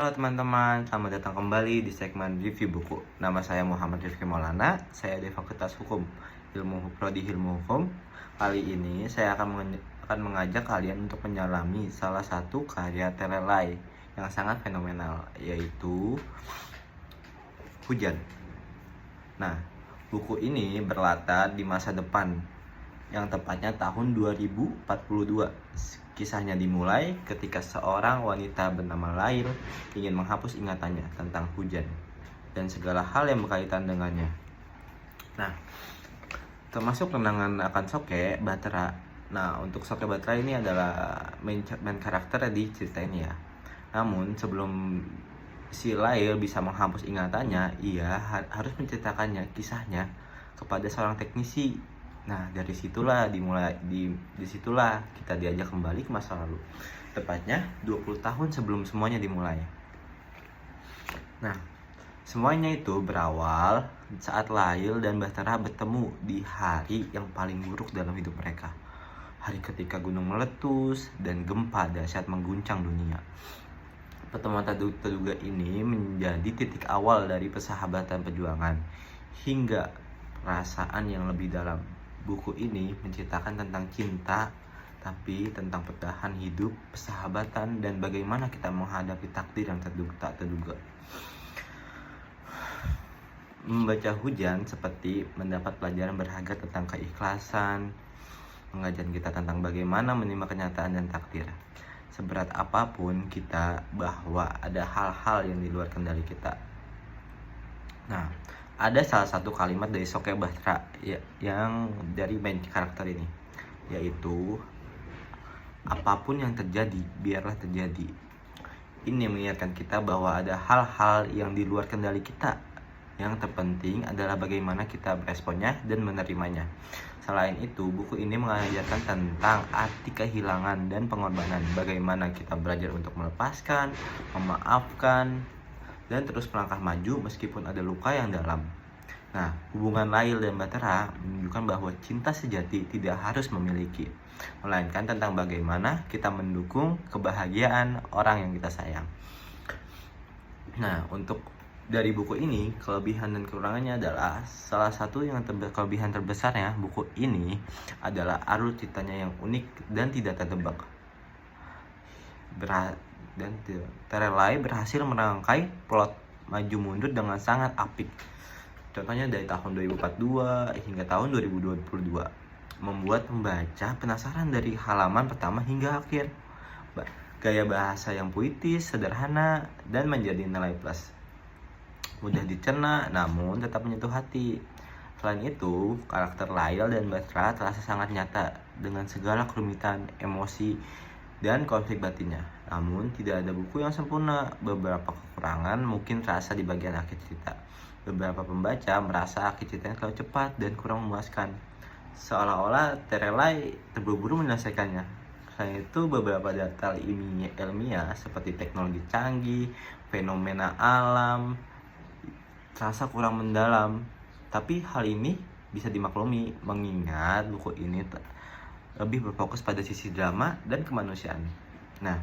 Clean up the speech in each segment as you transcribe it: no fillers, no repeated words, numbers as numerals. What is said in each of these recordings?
Halo teman-teman, selamat datang kembali di segmen review buku. Nama saya Muhammad Rifki Maulana, saya dari Fakultas Hukum, Prodi Ilmu Hukum. Kali ini saya akan mengajak kalian untuk menyelami salah satu karya Terelai yang sangat fenomenal, yaitu Hujan. Nah, buku ini berlatar di masa depan, yang tepatnya tahun 2042. Kisahnya dimulai ketika seorang wanita bernama Lail ingin menghapus ingatannya tentang hujan dan segala hal yang berkaitan dengannya. Nah, termasuk kenangan akan Soke Batra. Nah, untuk Soke Batra ini adalah main karakter di cerita ini ya. Namun sebelum si Lail bisa menghapus ingatannya, ia harus menceritakannya kisahnya kepada seorang teknisi. Nah, dari situlah disitulah kita diajak kembali ke masa lalu. Tepatnya 20 tahun sebelum semuanya dimulai. Nah, semuanya itu berawal saat Lail dan Bahtera bertemu di hari yang paling buruk dalam hidup mereka. Hari ketika gunung meletus dan gempa dahsyat mengguncang dunia. Pertemuan tak terduga ini menjadi titik awal dari persahabatan perjuangan hingga perasaan yang lebih dalam. Buku ini menceritakan tentang cinta, tapi tentang bertahan hidup, persahabatan, dan bagaimana kita menghadapi takdir yang tak terduga. Membaca Hujan seperti mendapat pelajaran berharga tentang keikhlasan, mengajarkan kita tentang bagaimana menerima kenyataan dan takdir. Seberat apapun kita, bahwa ada hal-hal yang di luar kendali kita. Nah, ada salah satu kalimat dari Soke Batra yang dari main karakter ini, yaitu apapun yang terjadi, biarlah terjadi. Ini mengingatkan kita bahwa ada hal-hal yang di luar kendali kita. Yang terpenting adalah bagaimana kita beresponnya dan menerimanya. Selain itu, buku ini mengajarkan tentang arti kehilangan dan pengorbanan. Bagaimana kita belajar untuk melepaskan, memaafkan, dan terus melangkah maju meskipun ada luka yang dalam. Nah, hubungan Lail dan Bahtera menunjukkan bahwa cinta sejati tidak harus memiliki, melainkan tentang bagaimana kita mendukung kebahagiaan orang yang kita sayang. Nah, untuk dari buku ini, kelebihan dan kekurangannya adalah salah satu yang kelebihan terbesarnya buku ini adalah alur ceritanya yang unik dan tidak tertebak. Dan Terelai berhasil merangkai plot maju mundur dengan sangat apik. Contohnya dari tahun 2042 hingga tahun 2022, membuat pembaca penasaran dari halaman pertama hingga akhir. Gaya bahasa yang puitis, sederhana, dan menjadi nilai plus. Mudah dicerna namun tetap menyentuh hati. Selain itu, karakter Lail dan Bahtera terasa sangat nyata dengan segala kerumitan, emosi, dan konflik batinnya. Namun tidak ada buku yang sempurna. Beberapa kekurangan mungkin terasa di bagian akhir cerita. Beberapa pembaca merasa akhir ceritanya terlalu cepat dan kurang memuaskan, seolah-olah Terelai terburu-buru menyelesaikannya. Selain itu, beberapa data ilmiah seperti teknologi canggih, fenomena alam terasa kurang mendalam. Tapi hal ini bisa dimaklumi mengingat buku ini lebih berfokus pada sisi drama dan kemanusiaan. Nah,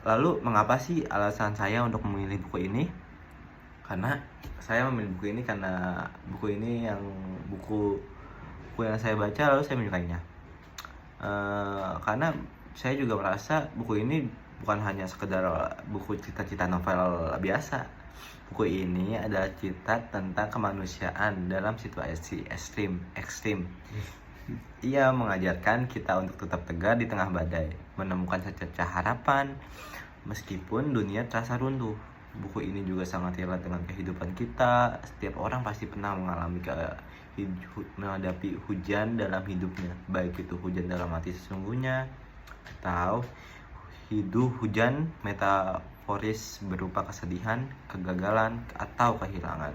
lalu mengapa sih alasan saya untuk memilih buku ini? Karena saya memilih buku ini karena buku yang saya baca lalu saya menyukainya. Karena saya juga merasa buku ini bukan hanya sekedar buku cita-cita novel biasa. Buku ini adalah cerita tentang kemanusiaan dalam situasi ekstrim. Ia mengajarkan kita untuk tetap tegar di tengah badai, menemukan secercah harapan meskipun dunia terasa runtuh. Buku ini juga sangat relate dengan kehidupan kita. Setiap orang pasti pernah menghadapi hujan dalam hidupnya, baik itu hujan dalam hati sesungguhnya atau hujan metaforis berupa kesedihan, kegagalan, atau kehilangan.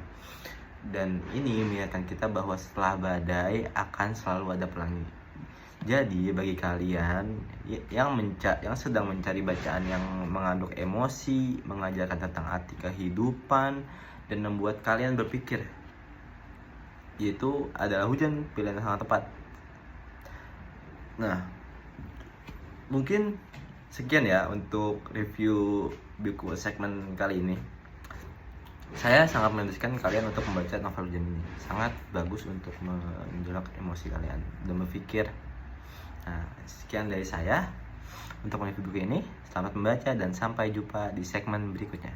Dan ini mengingatkan kita bahwa setelah badai akan selalu ada pelangi. Jadi bagi kalian yang sedang mencari bacaan yang mengandung emosi, mengajarkan tentang arti kehidupan, dan membuat kalian berpikir, yaitu adalah Hujan, pilihan yang sangat tepat. Nah, mungkin Sekian ya untuk review buku segmen kali ini. Saya sangat mendesak kalian untuk membaca novel Hujan ini. Sangat bagus untuk menjolak emosi kalian dan berpikir. Nah, sekian dari saya untuk review buku ini. Selamat membaca dan sampai jumpa di segmen berikutnya.